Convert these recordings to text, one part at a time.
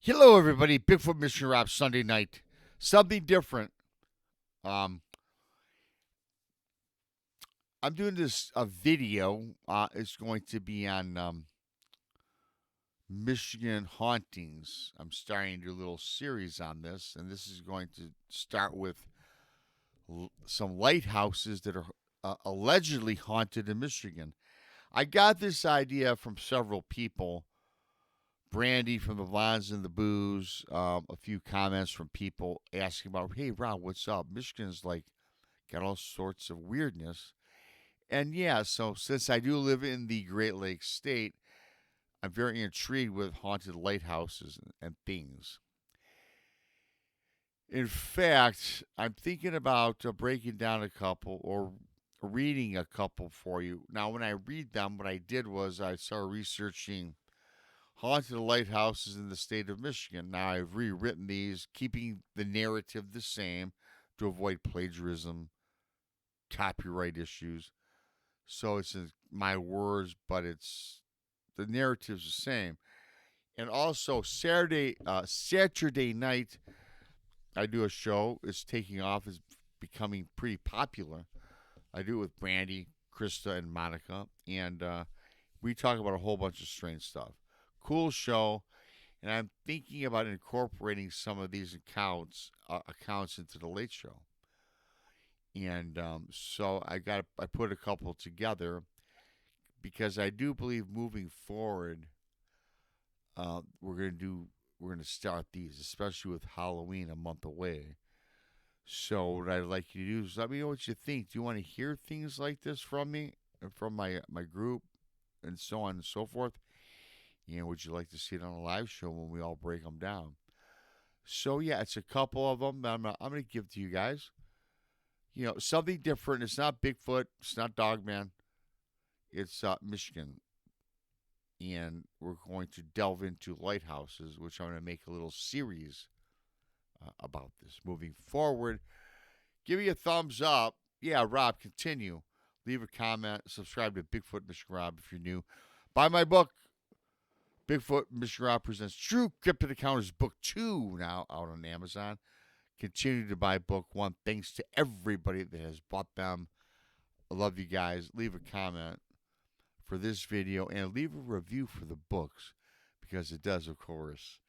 Hello, everybody. Bigfoot Mission Rob Sunday night. Something different. Um, I'm doing this a video. It's going to be on Michigan hauntings. I'm starting to do a little series on this, and this is going to start with some lighthouses that are allegedly haunted in Michigan. I got this idea from several people. Brandy from the Vons and the Booze, a few comments from people asking about, hey, Rob, what's up? Michigan's like got all sorts of weirdness. And yeah, so since I do live in the Great Lakes state, I'm very intrigued with haunted lighthouses and things. In fact, I'm thinking about breaking down a couple or reading a couple for you. Now, when I read them, what I did was I started researching haunted lighthouses in the state of Michigan. Now, I've rewritten these, keeping the narrative the same to avoid plagiarism, copyright issues. So it's in my words, but it's the narrative's the same. And also Saturday night, I do a show. It's taking off. It's becoming pretty popular. I do it with Brandy, Krista, and Monica, and we talk about a whole bunch of strange stuff. Cool show, and I'm thinking about incorporating some of these accounts into the Late Show. And so I put a couple together because I do believe moving forward, we're gonna start these, especially with Halloween a month away. So what I'd like you to do is let me know what you think. Do you want to hear things like this from me and from my group and so on and so forth? And would you like to see it on a live show when we all break them down? So yeah, it's a couple of them that I'm gonna give to you guys. You know, something different. It's not Bigfoot. It's not Dogman. It's Michigan, and we're going to delve into lighthouses, which I'm going to make a little series about this moving forward. Give me a thumbs up. Yeah, Rob, continue. Leave a comment. Subscribe to Bigfoot Michigan Rob if you're new. Buy my book, Bigfoot Michigan Rob Presents True Cryptid Encounters Book 2, now out on Amazon. Continue to buy Book 1. Thanks to everybody that has bought them. I love you guys. Leave a comment for this video and leave a review for the books because it does, of course,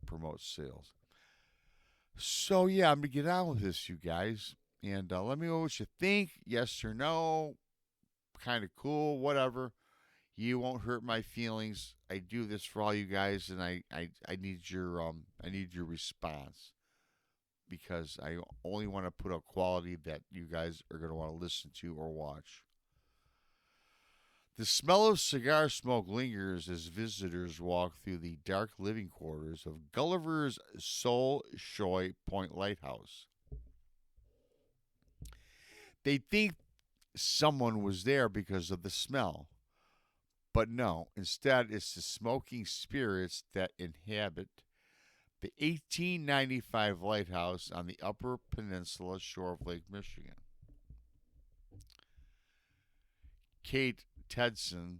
promote sales. So, yeah, I'm going to get on with this, you guys. And let me know what you think. Yes or no. Kind of cool, whatever. You won't hurt my feelings. I do this for all you guys, and I need your response because I only want to put out quality that you guys are going to want to listen to or watch. The smell of cigar smoke lingers as visitors walk through the dark living quarters of Gulliver's Soulchoix Point Lighthouse. They think someone was there because of the smell, but no, instead it's the smoking spirits that inhabit the 1895 lighthouse on the Upper Peninsula shore of Lake Michigan. Kate Tedson,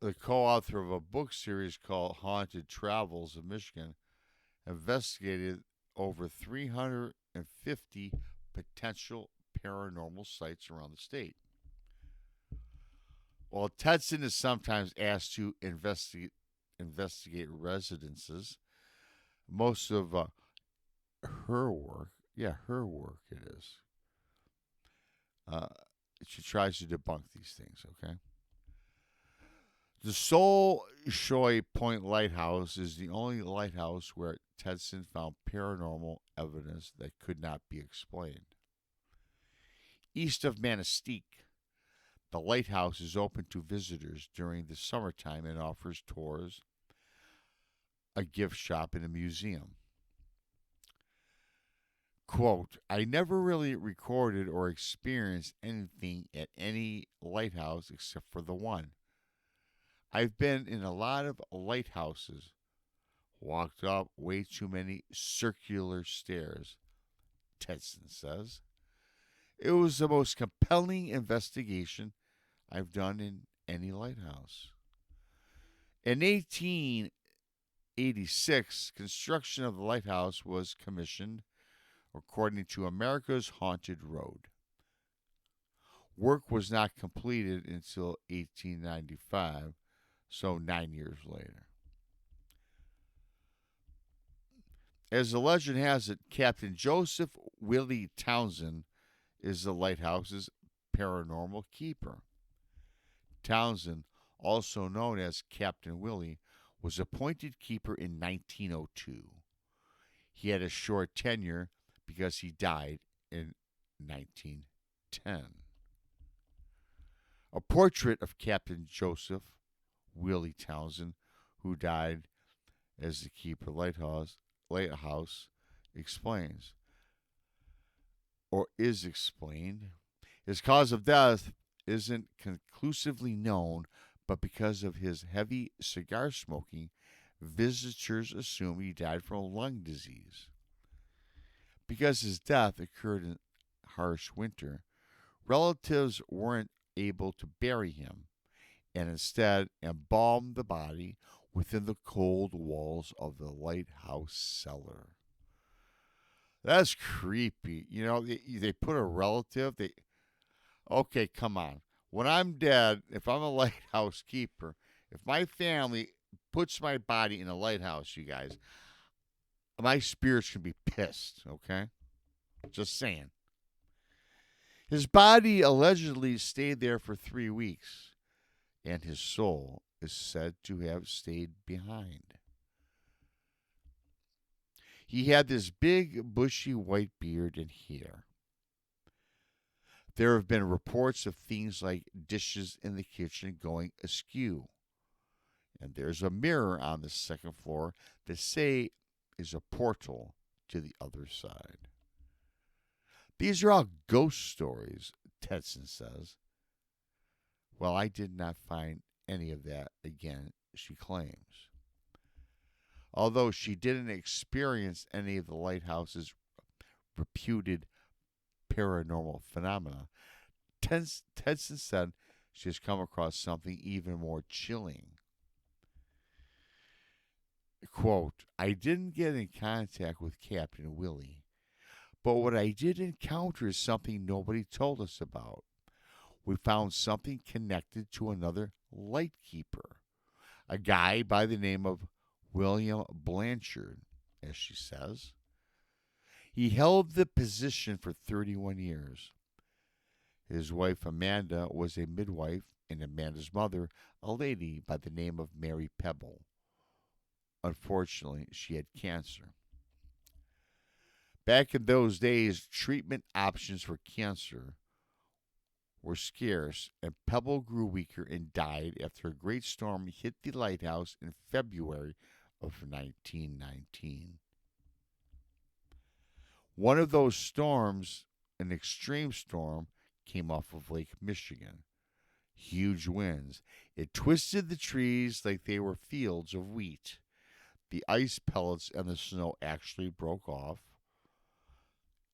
the co-author of a book series called Haunted Travels of Michigan, investigated over 350 potential paranormal sites around the state. While Tedson is sometimes asked to investigate residences, most of her work, her work it is. She tries to debunk these things, okay? The Soulchoix Point Lighthouse is the only lighthouse where Tedson found paranormal evidence that could not be explained. East of Manistee, the lighthouse is open to visitors during the summertime and offers tours, a gift shop, and a museum. Quote, I never really recorded or experienced anything at any lighthouse except for the one. I've been in a lot of lighthouses, walked up way too many circular stairs, Tedson says. It was the most compelling investigation I've done in any lighthouse. In 1886, construction of the lighthouse was commissioned according to America's Haunted Road. Work was not completed until 1895, so 9 years later. As the legend has it, Captain Joseph Willie Townsend is the lighthouse's paranormal keeper. Townsend, also known as Captain Willie, was appointed keeper in 1902. He had a short tenure because he died in 1910. A portrait of Captain Joseph Willie Townsend, who died as the keeper lighthouse explains, or is explained. His cause of death isn't conclusively known, but because of his heavy cigar smoking, visitors assume he died from lung disease. Because his death occurred in harsh winter, relatives weren't able to bury him and instead embalmed the body within the cold walls of the lighthouse cellar. That's creepy. You know, they put a relative. Okay, come on. When I'm dead, if I'm a lighthouse keeper, if my family puts my body in a lighthouse, you guys, my spirits can be pissed, okay? Just saying. His body allegedly stayed there for 3 weeks, and his soul is said to have stayed behind. He had this big, bushy white beard and hair. There have been reports of things like dishes in the kitchen going askew. And there's a mirror on the second floor that say is a portal to the other side. These are all ghost stories, Tedson says. Well, I did not find any of that again, she claims. Although she didn't experience any of the lighthouse's reputed paranormal phenomena, Tedson said she has come across something even more chilling. Quote, I didn't get in contact with Captain Willie, but what I did encounter is something nobody told us about. We found something connected to another lightkeeper, a guy by the name of William Blanchard, as she says. He held the position for 31 years. His wife, Amanda, was a midwife, and Amanda's mother, a lady by the name of Mary Pebble. Unfortunately, she had cancer. Back in those days, treatment options for cancer were scarce, and Pebble grew weaker and died after a great storm hit the lighthouse in February of 1919. One of those storms, an extreme storm, came off of Lake Michigan. Huge winds. It twisted the trees like they were fields of wheat. The ice pellets and the snow actually broke off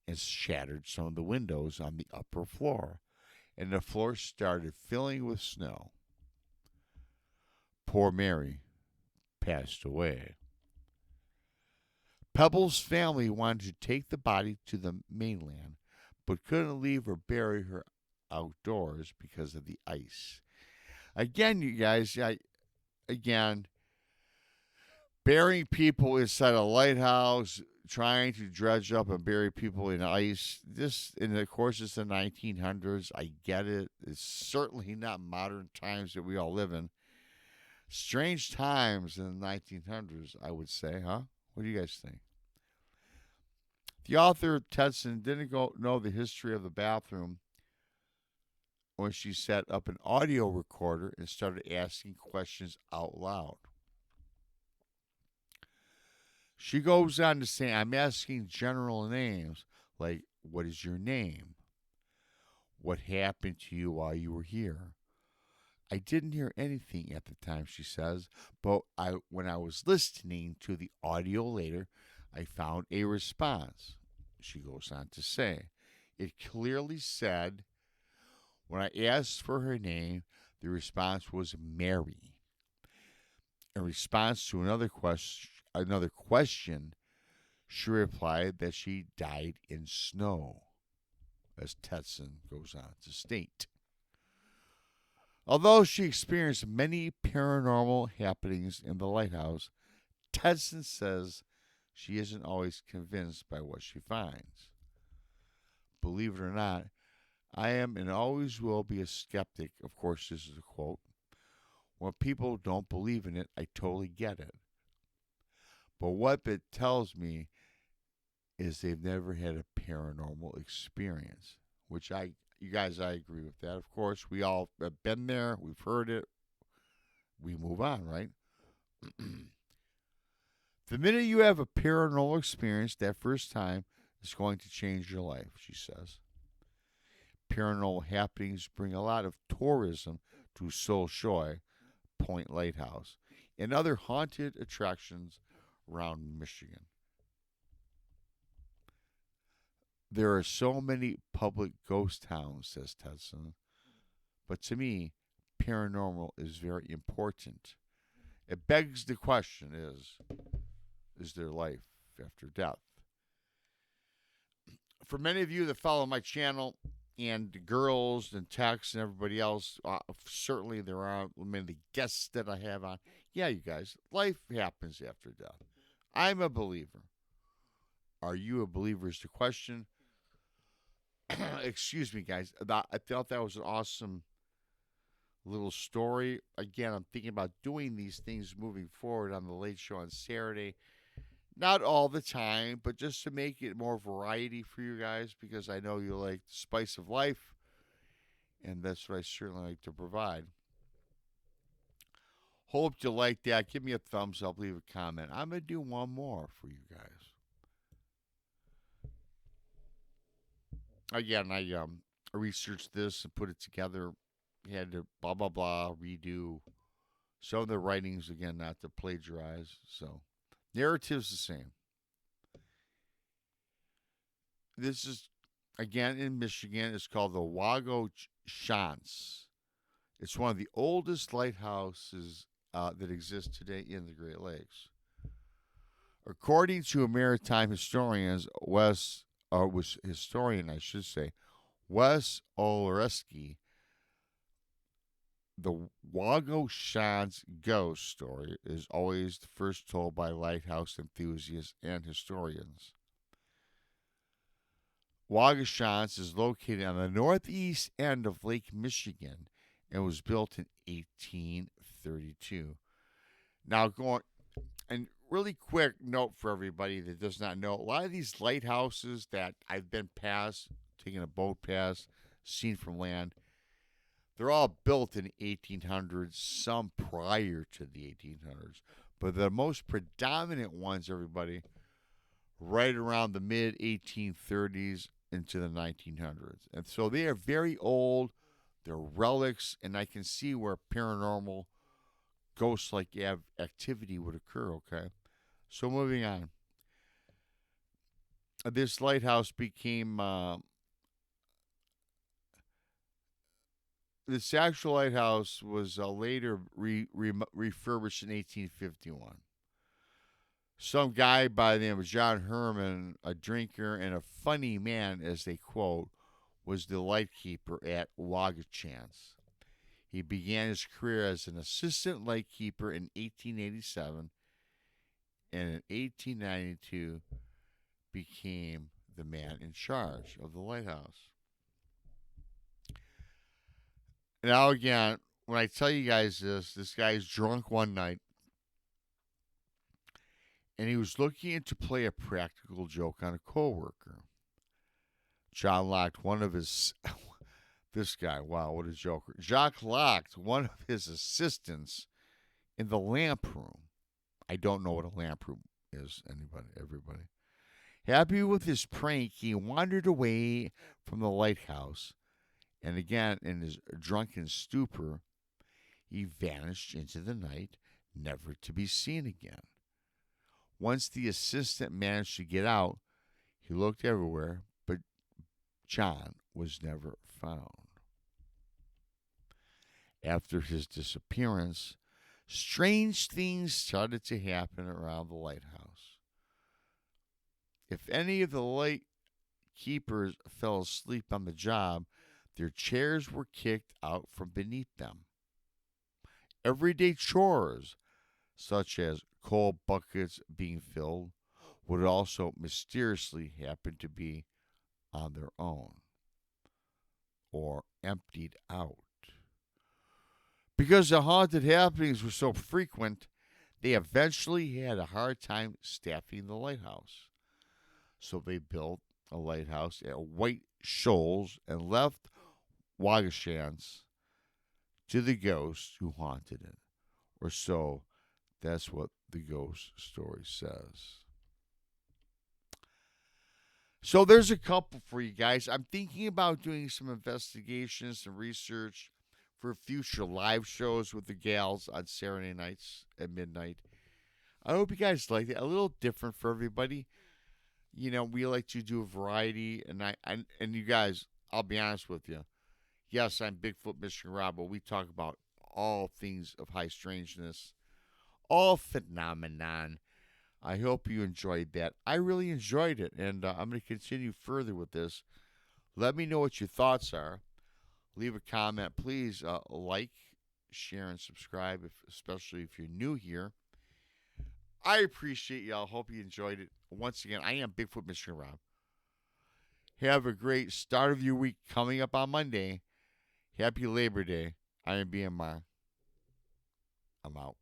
and shattered some of the windows on the upper floor, and the floor started filling with snow. Poor Mary passed away. Pebble's family wanted to take the body to the mainland, but couldn't leave or bury her outdoors because of the ice. Again, you guys, burying people inside a lighthouse, trying to dredge up and bury people in ice. And of course, it's the 1900s. I get it. It's certainly not modern times that we all live in. Strange times in the 1900s, I would say, huh? What do you guys think? The author, Tedson, didn't know the history of the bathroom when she set up an audio recorder and started asking questions out loud. She goes on to say, I'm asking general names, like, what is your name? What happened to you while you were here? I didn't hear anything at the time, she says, but when I was listening to the audio later, I found a response. She goes on to say, it clearly said, when I asked for her name, the response was Mary. In response to another question, she replied that she died in snow, as Tetson goes on to state. Although she experienced many paranormal happenings in the lighthouse, Tetson says she isn't always convinced by what she finds. Believe it or not, I am and always will be a skeptic. Of course, this is a quote. When people don't believe in it, I totally get it. But what it tells me is they've never had a paranormal experience, which you guys, I agree with that. Of course, we all have been there. We've heard it. We move on, right? The minute you have a paranormal experience that first time, it's going to change your life, she says. Paranormal happenings bring a lot of tourism to Soulchoix Point Lighthouse and other haunted attractions around Michigan. There are so many public ghost towns, says Tetson, but to me, paranormal is very important. It begs the question is there life after death? For many of you that follow my channel and the girls and Tex and everybody else, certainly there are many of the guests that I have on. Yeah, you guys, life happens after death. I'm a believer. Are you a believer is the question. Excuse me, guys. I thought that was an awesome little story. Again, I'm thinking about doing these things moving forward on the Late Show on Saturday. Not all the time, but just to make it more variety for you guys, because I know you like the spice of life, and that's what I certainly like to provide. Hope you like that. Give me a thumbs up, leave a comment. I'm going to do one more for you guys. Again, I researched this and put it together. Had to blah, blah, blah, redo some of the writings, again, not to plagiarize. So, narrative's the same. This is, again, in Michigan. It's called the Waugoshance. It's one of the oldest lighthouses that exists today in the Great Lakes. According to a maritime historian, Wes Olereski, the Waugoshance ghost story is always first told by lighthouse enthusiasts and historians. Waugoshance is located on the northeast end of Lake Michigan and was built in 1832. Now, and really quick note for everybody that does not know, a lot of these lighthouses that I've been past, taking a boat past, seen from land, they're all built in the 1800s, some prior to the 1800s. But the most predominant ones, everybody, right around the mid-1830s into the 1900s. And so they are very old. They're relics, and I can see where paranormal ghost-like activity would occur, okay? So moving on. This lighthouse became... This actual lighthouse was later refurbished in 1851. Some guy by the name of John Herman, a drinker and a funny man, as they quote, was the lightkeeper at Waugoshance. He began his career as an assistant lightkeeper in 1887, and in 1892 became the man in charge of the lighthouse. Now, again, when I tell you guys this guy's drunk one night, and he was looking to play a practical joke on a coworker. John locked one of his... This guy, wow, what a joker. Jacques locked one of his assistants in the lamp room. I don't know what a lamp room is, everybody. Happy with his prank, he wandered away from the lighthouse. And again, in his drunken stupor, he vanished into the night, never to be seen again. Once the assistant managed to get out, he looked everywhere, but John was never found. After his disappearance, strange things started to happen around the lighthouse. If any of the light keepers fell asleep on the job, their chairs were kicked out from beneath them. Everyday chores, such as coal buckets being filled, would also mysteriously happen to be on their own or emptied out. Because the haunted happenings were so frequent, they eventually had a hard time staffing the lighthouse. So they built a lighthouse at White Shoals and left Waugoshance to the ghosts who haunted it. Or so that's what the ghost story says. So there's a couple for you guys. I'm thinking about doing some investigations and research for future live shows with the gals on Saturday nights at midnight. I hope you guys like it. A little different for everybody. You know, we like to do a variety, and you guys, I'll be honest with you. Yes, I'm Bigfoot Mystery Rob, but we talk about all things of high strangeness, all phenomenon. I hope you enjoyed that. I really enjoyed it, and I'm going to continue further with this. Let me know what your thoughts are. Leave a comment. Please like, share, and subscribe, especially if you're new here. I appreciate y'all. Hope you enjoyed it. Once again, I am Bigfoot Mystery Rob. Have a great start of your week coming up on Monday. Happy Labor Day. I am BMR. I'm out.